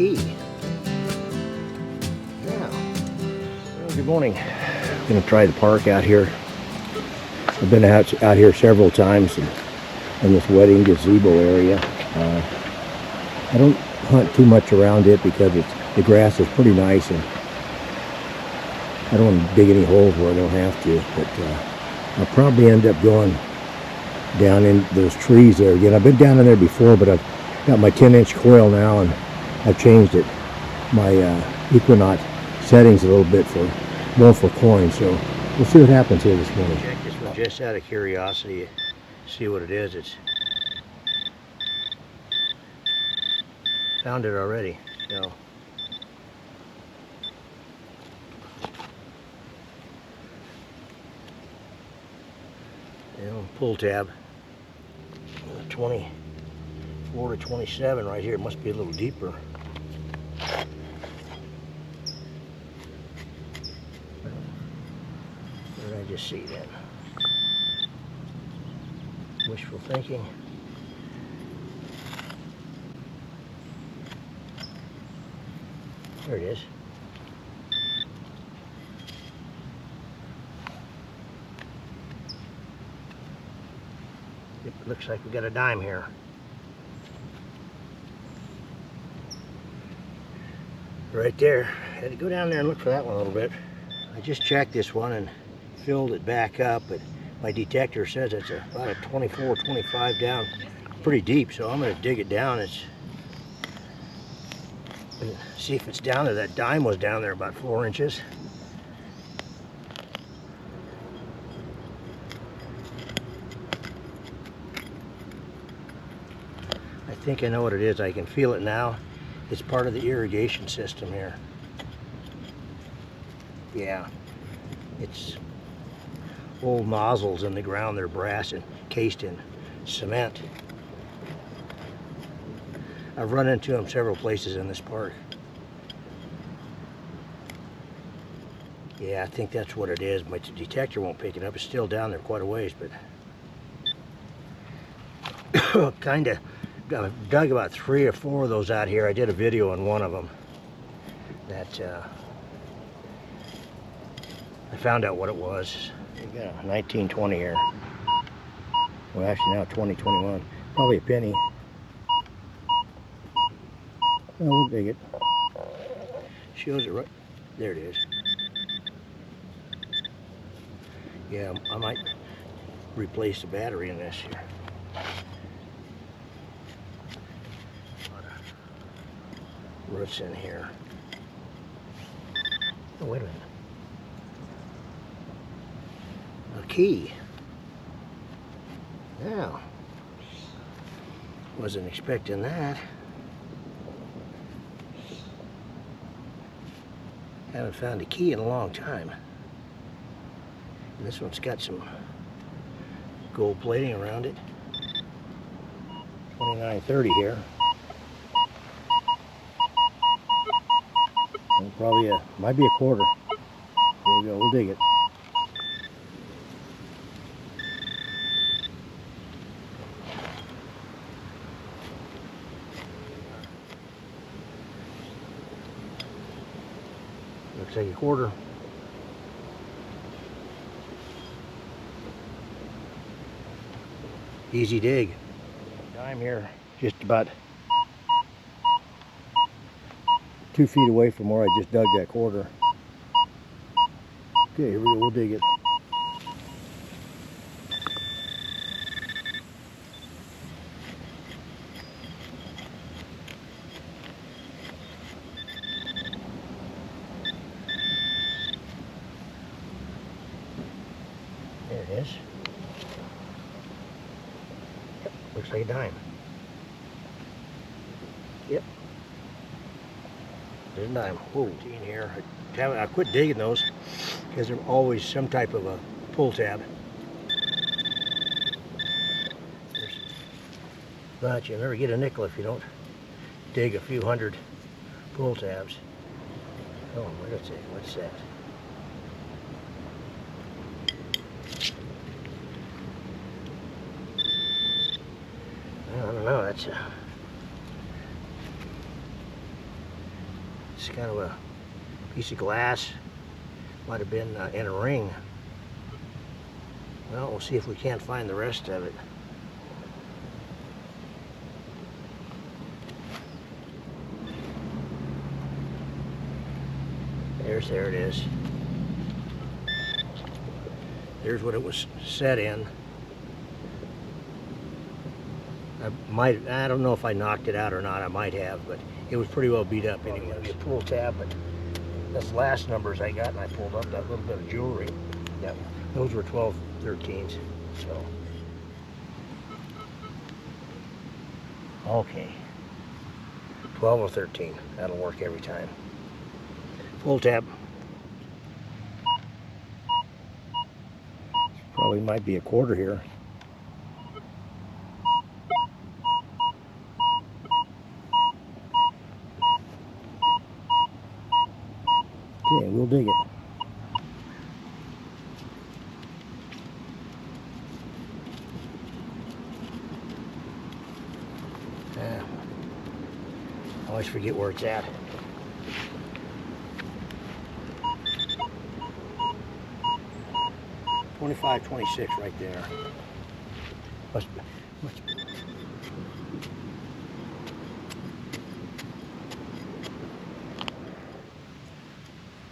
key. Now, well, good morning. I'm going to try the park out here. I've been out here several times in this wedding gazebo area. I don't hunt too much around it because the grass is pretty nice, and I don't want to dig any holes where I don't have to, but I'll probably end up going down in those trees there again. I've been down in there before, but I've got my 10-inch coil now, and I've changed it, my Equinox settings a little bit for more for coins, so we'll see what happens here this morning. Check this one just out of curiosity, see what it is. It's found it already, so pull tab 24 to 27 right here. It must be a little deeper. What did I just see then? Wishful thinking. There it is. It looks like we got a dime here. Right there. Had to go down there and look for that one a little bit. I just checked this one and filled it back up, but my detector says it's about a 24, 25 down, pretty deep, so I'm going to dig it down and see if it's down there. That dime was down there about 4 inches. I think I know what it is. I can feel it now. It's part of the irrigation system here. Yeah, it's old nozzles in the ground. They're brass and cased in cement. I've run into them several places in this park. Yeah, I think that's what it is. My detector won't pick it up. It's still down there quite a ways, but kind of dug about 3 or 4 of those out here. I did a video on one of them that I found out what it was. We got a 1920 here. Well, actually now 2021. Probably a penny. Oh, we'll dig it. Shows it right there. It is. Yeah, I might replace the battery in this here. Roots in here. Oh, wait a minute. A key. Now, wasn't expecting that. Haven't found a key in a long time. And this one's got some gold plating around it. 2930 here. And probably might be a quarter. There we go. We'll dig it. Looks like a quarter. Easy dig. Dime here, just about 2 feet away from where I just dug that quarter. Okay, here we go, we'll dig it. There it is. Yep, looks like a dime. Yep. There's a dime. Whoa, in here. I quit digging those because there's always some type of a pull tab. But you'll never get a nickel if you don't dig a few hundred pull tabs. Oh, what's that? What's that? I don't know. That's a It's kind of a piece of glass. Might have been in a ring. Well, we'll see if we can't find the rest of it. There it is. There's what it was set in. I don't know if I knocked it out or not. I might have, but it was pretty well beat up anyway. It'd be a pull tab, but that's the last numbers I got, and I pulled up that little bit of jewelry. Yeah, those were 12/13s. So, okay, 12 or 13. That'll work every time. Pull tab. Probably might be a quarter here. Okay, we'll dig it. I always forget where it's at. $25, $26 right there. Must.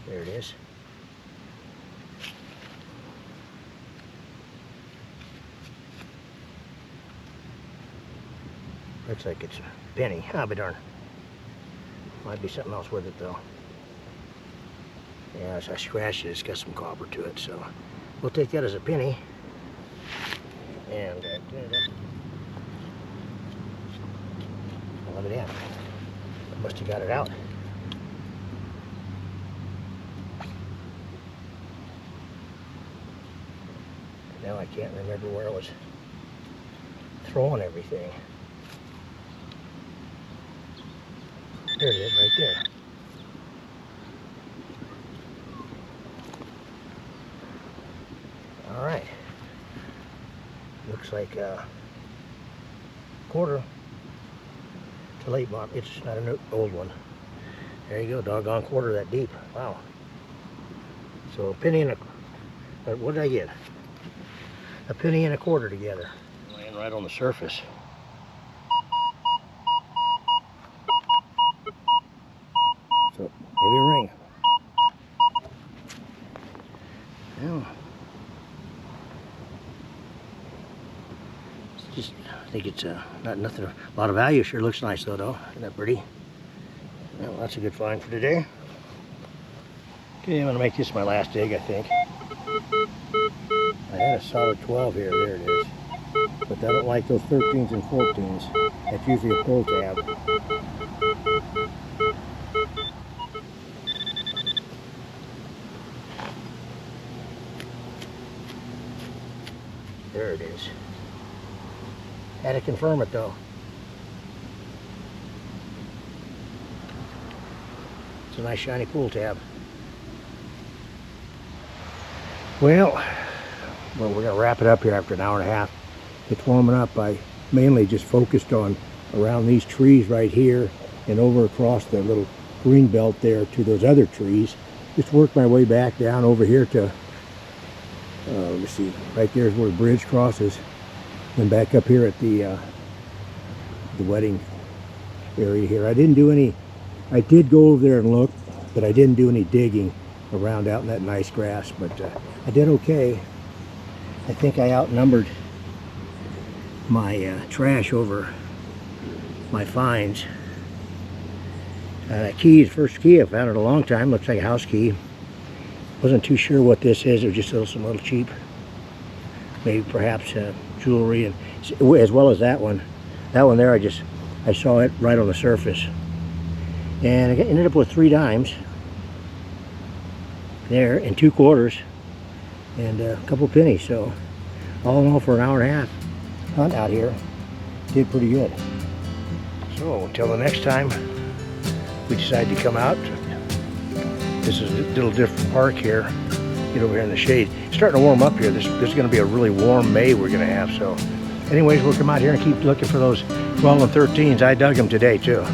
There it is. Looks like it's a penny. Ah, but darn. Might be something else with it though. Yeah, as I scratched it, it's got some copper to it, so we'll take that as a penny. And let it in. Must have got it out. Now I can't remember where I was throwing everything. There it is, right there. All right. Looks like a quarter to late model. It's not an old one. There you go, doggone quarter that deep. Wow. So a penny and a, what did I get? A penny and a quarter together. Laying right on the surface. So maybe a ring. Yeah. It's just, I think it's not nothing, a lot of value. Sure looks nice though. Isn't that pretty? Well, that's a good find for today. Okay, I'm gonna make this my last dig, I think. I had a solid 12 here, there it is. But I don't like those 13s and 14s. That's usually a pull tab. There it is. Had to confirm it though. It's a nice shiny pull tab. Well, we're going to wrap it up here after an hour and a half. It's warming up. I mainly just focused on around these trees right here and over across the little green belt there to those other trees. Just worked my way back down over here to, let me see, right there's where the bridge crosses. And back up here at the wedding area here. I didn't do any, I did go over there and look, but I didn't do any digging around out in that nice grass, but I did okay. I think I outnumbered my trash over my finds. Key, the first key I found in a long time, looks like a house key. Wasn't too sure what this is. It was just some little cheap, maybe perhaps jewelry, and as well as that one. That one there, I saw it right on the surface, and I ended up with 3 dimes there and 2 quarters and a couple pennies. So all in all, for an hour and a half hunt out here, did pretty good. So until the next time we decide to come out, this is a little different park here. Get over here in the shade. It's starting to warm up here. This is going to be a really warm May we're going to have. So anyways, we'll come out here and keep looking for those 12 and 13s. I dug them today too.